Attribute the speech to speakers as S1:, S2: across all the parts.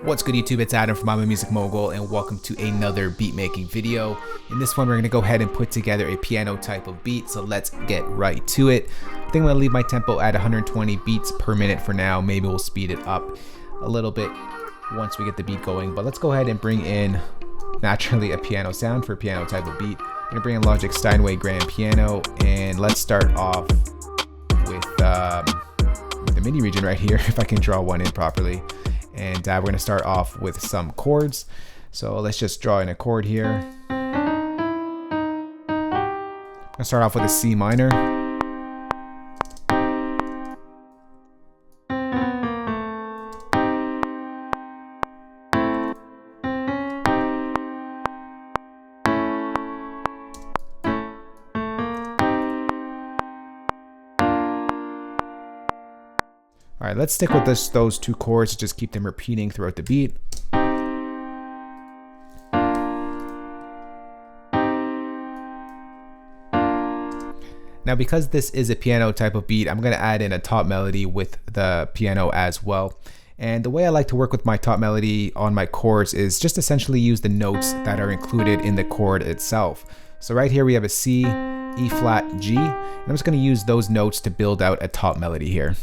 S1: What's good YouTube, it's Adam from I'm a Music Mogul and welcome to another beat making video. In this one we're going to go ahead and put together a piano type of beat, so let's get right to it. I think I'm going to leave my tempo at 120 beats per minute for now. Maybe we'll speed it up a little bit once we get the beat going, but let's go ahead and bring in naturally a piano sound for a piano type of beat. I'm going to bring in Logic Steinway Grand Piano, and let's start off with the MIDI region right here, if I can draw one in properly. And we're going to start off with some chords. So let's just draw in a chord here. I'm going to start off with a C minor. All right, let's stick with those two chords to just keep them repeating throughout the beat. Now, because this is a piano type of beat, I'm going to add in a top melody with the piano as well. And the way I like to work with my top melody on my chords is just essentially use the notes that are included in the chord itself. So right here we have a C, E flat, G, and I'm just going to use those notes to build out a top melody here.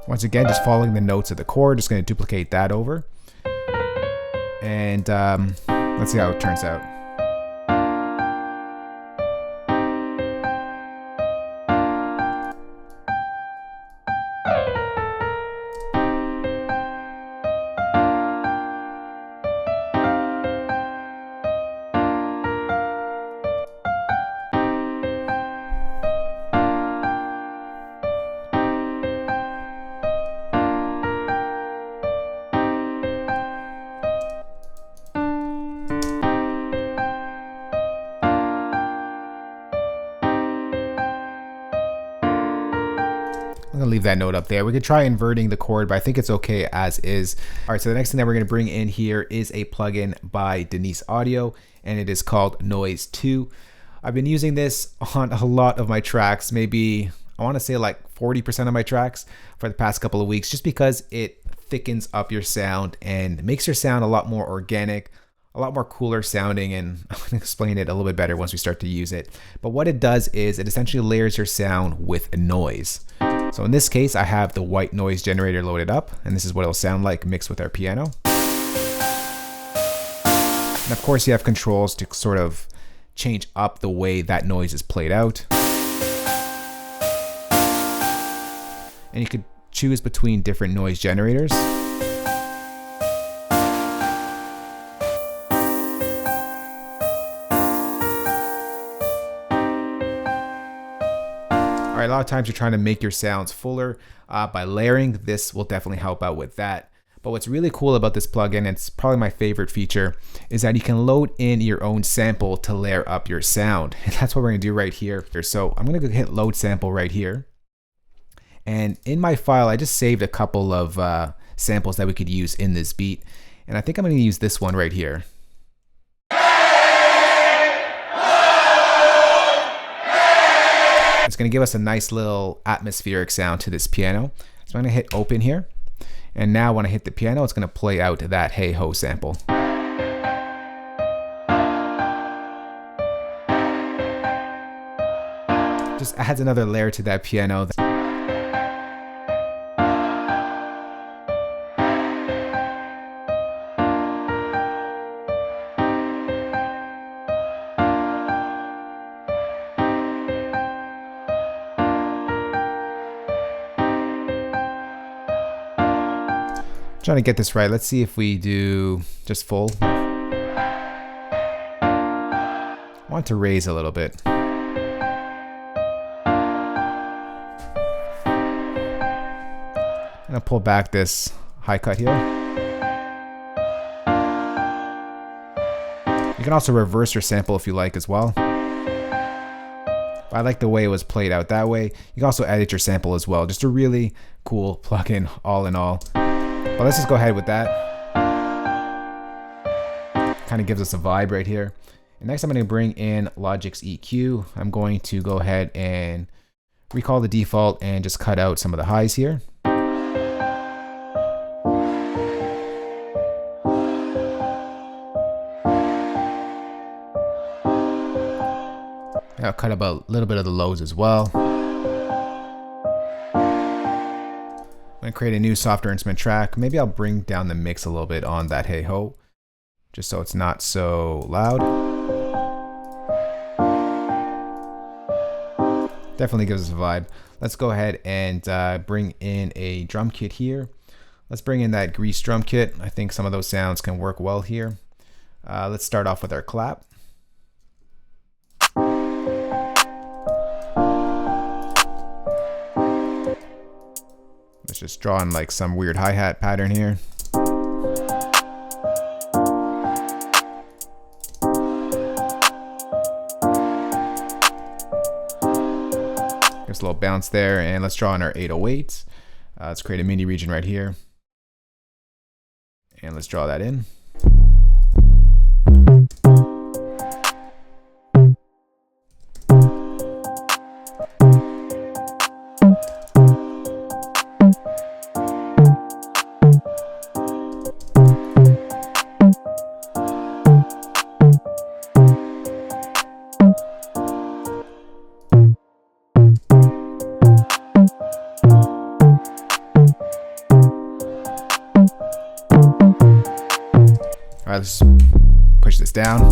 S1: Once again, just following the notes of the chord, just going to duplicate that over. And let's see how it turns out. I'm gonna leave that note up there. We could try inverting the chord, but I think it's okay as is. All right, so the next thing that we're gonna bring in here is a plugin by Denise Audio, and it is called Noise 2. I've been using this on a lot of my tracks, maybe I wanna say like 40% of my tracks for the past couple of weeks, just because it thickens up your sound and makes your sound a lot more organic, a lot more cooler sounding, and I'm going to explain it a little bit better once we start to use it. But what it does is it essentially layers your sound with noise. So in this case, I have the white noise generator loaded up, and this is what it'll sound like mixed with our piano. And of course, you have controls to sort of change up the way that noise is played out. And you could choose between different noise generators. All right, a lot of times you're trying to make your sounds fuller by layering. This will definitely help out with that. But what's really cool about this plugin, and it's probably my favorite feature, is that you can load in your own sample to layer up your sound. And that's what we're gonna do right here. So I'm gonna go hit load sample right here. And in my file, I just saved a couple of samples that we could use in this beat. And I think I'm gonna use this one right here. It's going to give us a nice little atmospheric sound to this piano. So I'm going to hit open here. And now when I hit the piano, it's going to play out that Hey Ho sample. Just adds another layer to that piano. Trying to get this right. Let's see if we do just full. I want to raise a little bit. I'm gonna pull back this high cut here. You can also reverse your sample if you like as well. But I like the way it was played out that way. You can also edit your sample as well. Just a really cool plugin all in all. But let's just go ahead with that. Kind of gives us a vibe right here. And next I'm going to bring in Logic's EQ. I'm going to go ahead and recall the default and just cut out some of the highs here. I'll cut about a little bit of the lows as well. I'm going to create a new software instrument track. Maybe I'll bring down the mix a little bit on that hey ho, just so it's not so loud. Definitely gives us a vibe. Let's go ahead and bring in a drum kit here. Let's bring in that grease drum kit. I think some of those sounds can work well here. Let's start off with our clap. Let's just draw in like some weird hi-hat pattern here. There's a little bounce there, and let's draw in our 808s. Let's create a MIDI region right here. And let's draw that in. All right, let's push this down.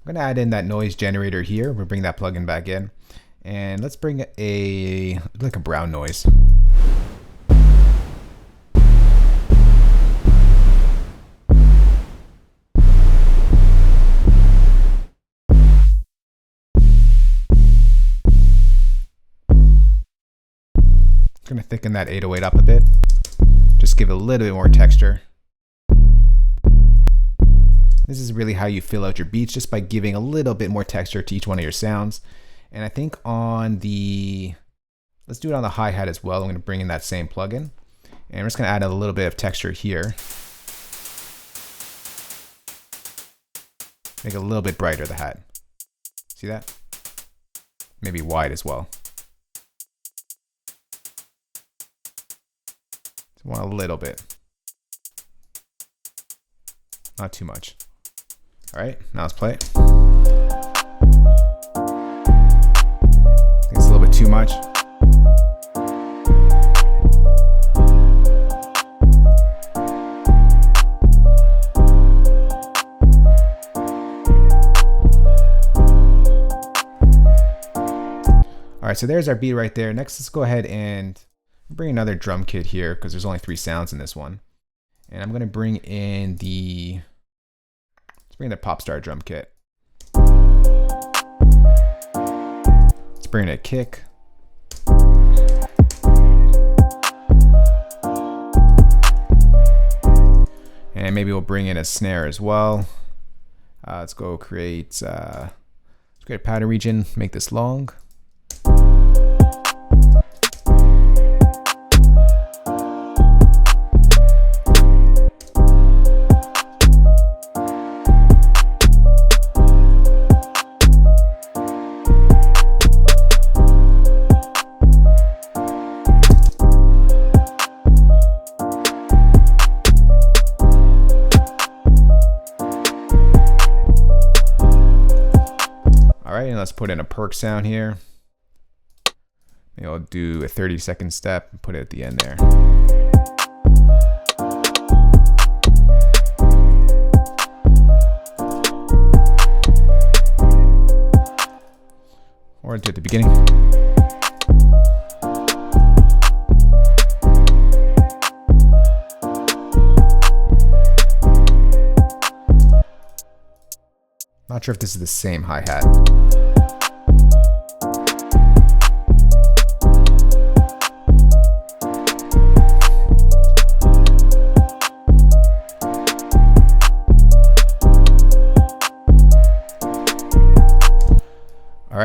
S1: I'm gonna add in that noise generator here. We'll bring that plugin back in, and let's bring like a brown noise. Going to thicken that 808 up a bit. Just give it a little bit more texture. This is really how you fill out your beats, just by giving a little bit more texture to each one of your sounds. And I think on the, let's do it on the hi-hat as well. I'm going to bring in that same plugin. And I'm just going to add a little bit of texture here. Make it a little bit brighter, the hat. See that? Maybe wide as well. Want a little bit, not too much. All right, now let's play it. I think it's a little bit too much. All right, so there's our beat right there. Next, let's go ahead and bring another drum kit here because there's only 3 sounds in this one. And I'm going to bring in the, let's bring in the Popstar drum kit. Let's bring in a kick. And maybe we'll bring in a snare as well. Let's go create, let's create a pattern region, make this long. And let's put in a perk sound here. Maybe I'll do a 30-second step and put it at the end there. Or do it at the beginning. Not sure if this is the same hi-hat.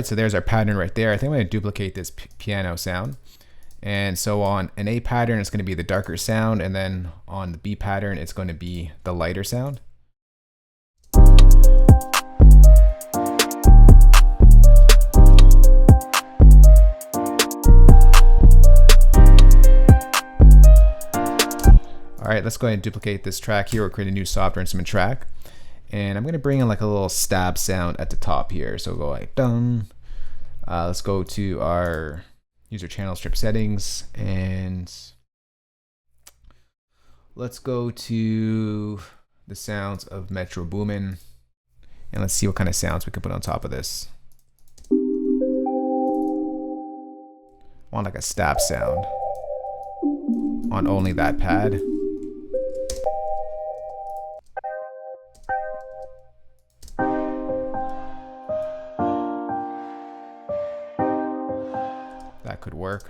S1: right, so there's our pattern right there. I think I'm going to duplicate this piano sound. And so on an A pattern, it's going to be the darker sound, and then on the B pattern, it's going to be the lighter sound. All right, let's go ahead and duplicate this track here. We'll create a new software instrument track. And I'm going to bring in like a little stab sound at the top here. So go like dun. Let's go to our user channel strip settings, and let's go to the sounds of Metro Boomin, and let's see what kind of sounds we can put on top of this. I want like a stab sound on only that pad. That could work.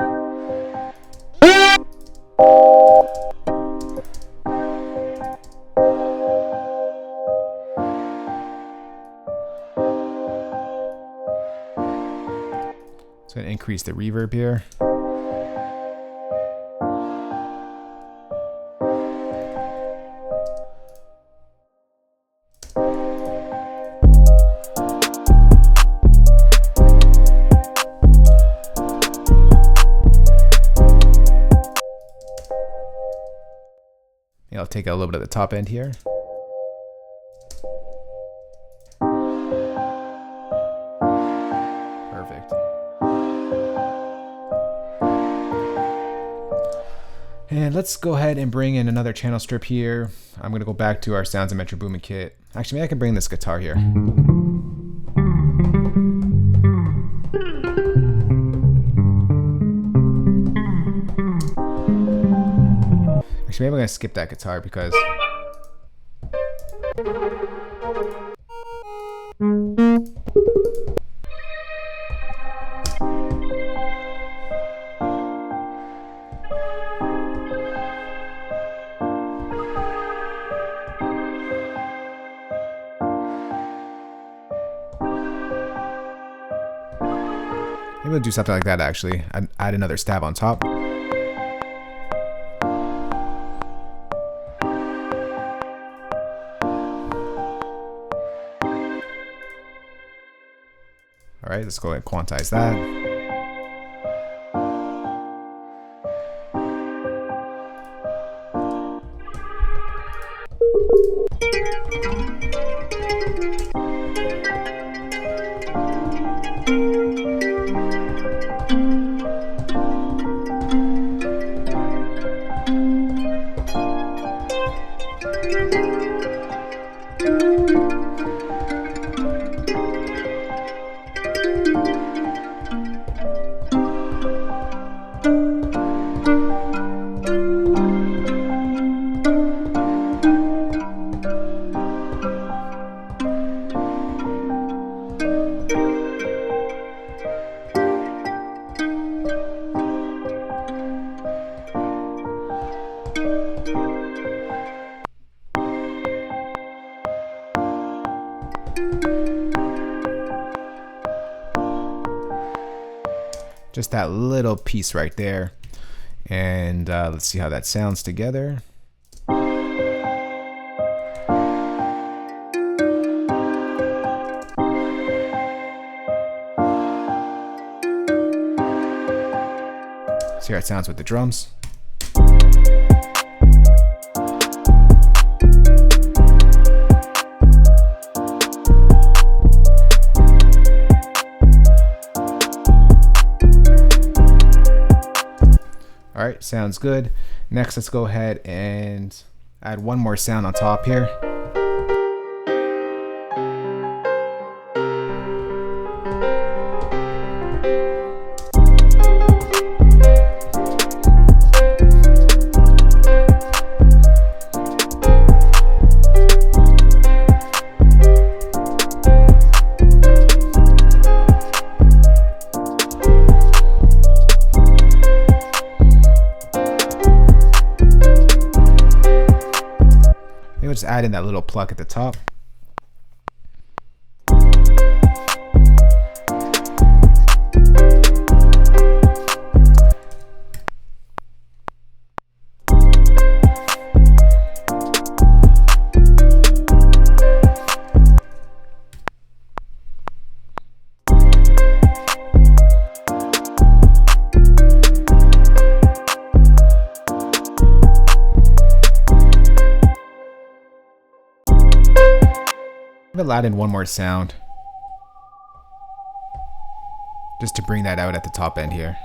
S1: So I'm going to increase the reverb here. I'll take a little bit at the top end here. Perfect. And let's go ahead and bring in another channel strip here. I'm gonna go back to our Sounds of Metro Boomin kit. Actually, maybe I can bring this guitar here. Actually, maybe I'm gonna skip that guitar because maybe we'll do something like that actually. Add another stab on top. All right, let's go ahead and quantize that. Just that little piece right there. And let's see how that sounds together. See how it sounds with the drums. All right, sounds good. Next, let's go ahead and add one more sound on top here. Maybe just add in that little pluck at the top. I'll add in one more sound just to bring that out at the top end here.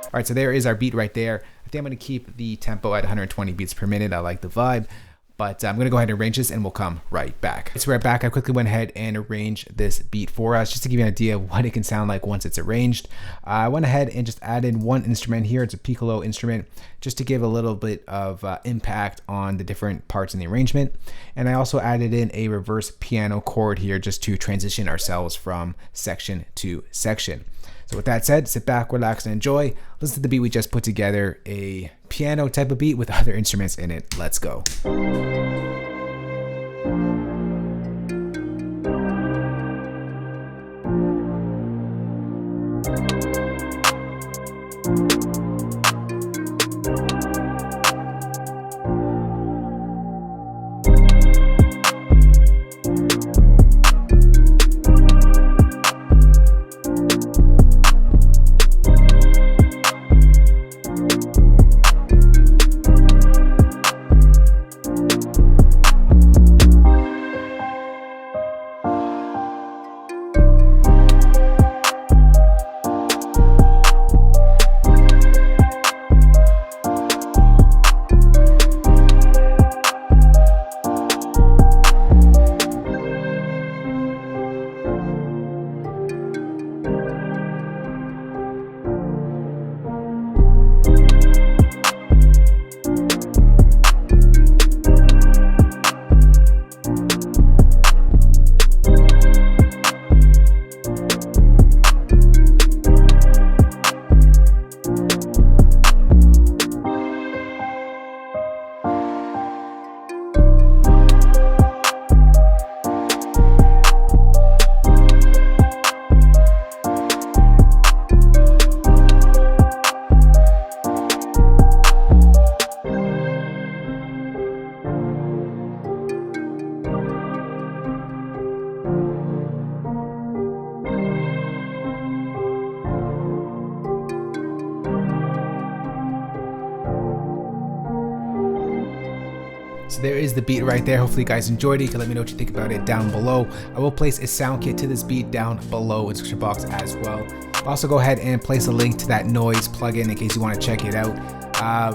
S1: All right, so there is our beat right there. I think I'm gonna keep the tempo at 120 beats per minute. I like the vibe, but I'm gonna go ahead and arrange this and we'll come right back. So we're back. I quickly went ahead and arranged this beat for us just to give you an idea of what it can sound like once it's arranged. I went ahead and just added one instrument here. It's a piccolo instrument just to give a little bit of impact on the different parts in the arrangement. And I also added in a reverse piano chord here just to transition ourselves from section to section. So with that said, sit back, relax, and enjoy. Listen to the beat we just put together, a piano type of beat with other instruments in it. Let's go. So there is the beat right there. Hopefully you guys enjoyed it. You can let me know what you think about it down below. I will place a sound kit to this beat down below in the description box as well. I'll also go ahead and place a link to that noise plugin in case you want to check it out.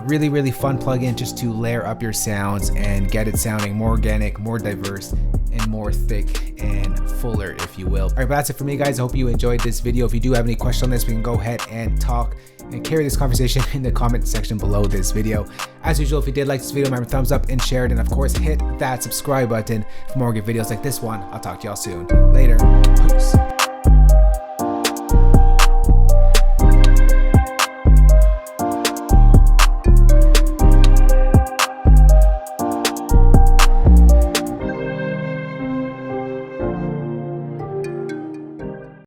S1: Really fun plugin just to layer up your sounds and get it sounding more organic, more diverse, and more thick and fuller, if you will. All right, but that's it for me, guys. I hope you enjoyed this video. If you do have any questions on this, we can go ahead and talk and carry this conversation in the comment section below this video. As usual, if you did like this video, remember thumbs up and share it, and of course hit that subscribe button for more good videos like this one. I'll talk to y'all soon. Later. Peace.